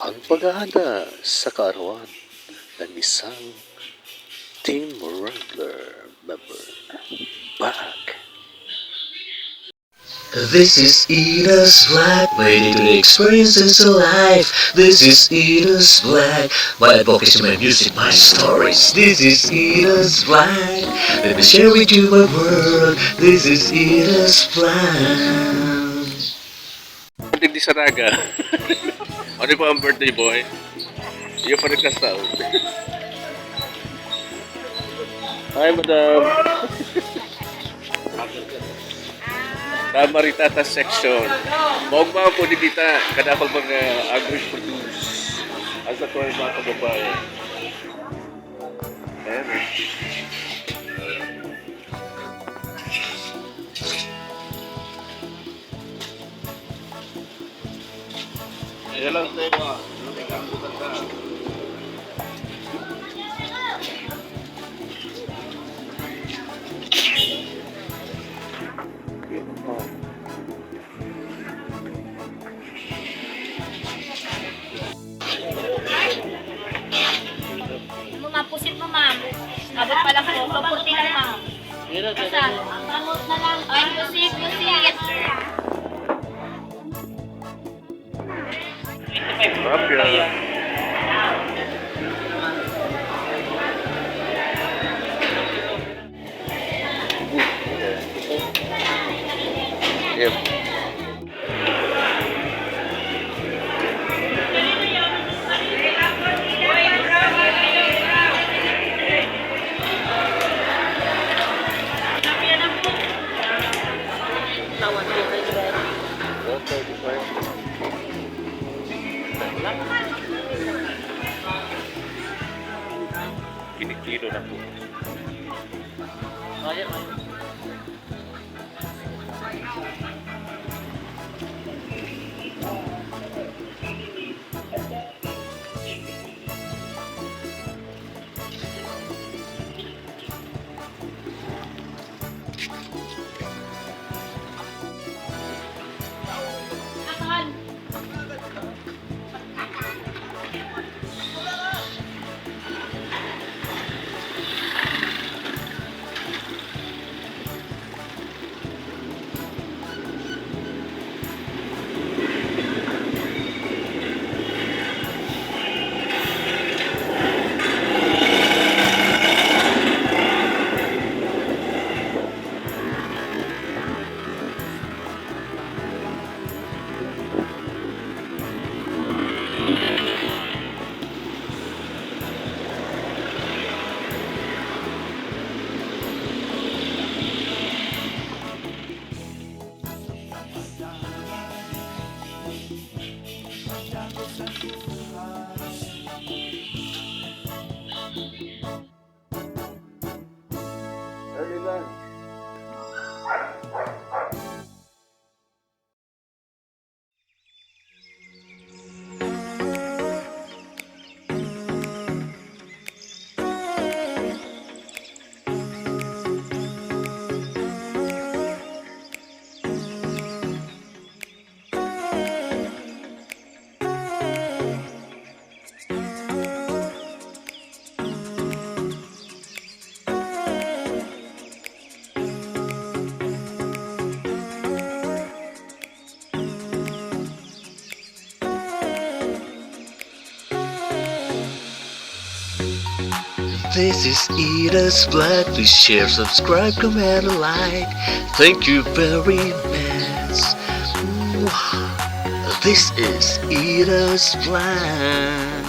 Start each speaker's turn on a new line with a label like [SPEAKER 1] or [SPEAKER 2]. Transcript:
[SPEAKER 1] Ang paghahanda sa kaarawan ng isang team wrangler member, BAAC.
[SPEAKER 2] This is Ida's Black, waiting to the experiences of life. This is Ida's Black, my advocacy, my music, my stories. This is Ida's Black, let me share with you my world. This is Ida's Black.
[SPEAKER 1] Hindi sa naga. Ano po ang birthday boy? Iyo pa nagkasaw. Hi, madam. Tamaritata section. Maugma po ni Dita. Kadapag mga agri-produce. Asa ko ay mga kababayan. Ayan. Ayan lang tayo ba? Nagkakamputan ka.
[SPEAKER 3] Pusit mo, ma'am. Abot pa lang po. Papunti lang, ma'am. Isa. Pamot na lang. Ay, pusit.
[SPEAKER 1] Rapia. Yep. Kinikilo na po.
[SPEAKER 2] This is Ida's Black, please share, subscribe, comment, and like. Thank you very much. This is Ida's Black.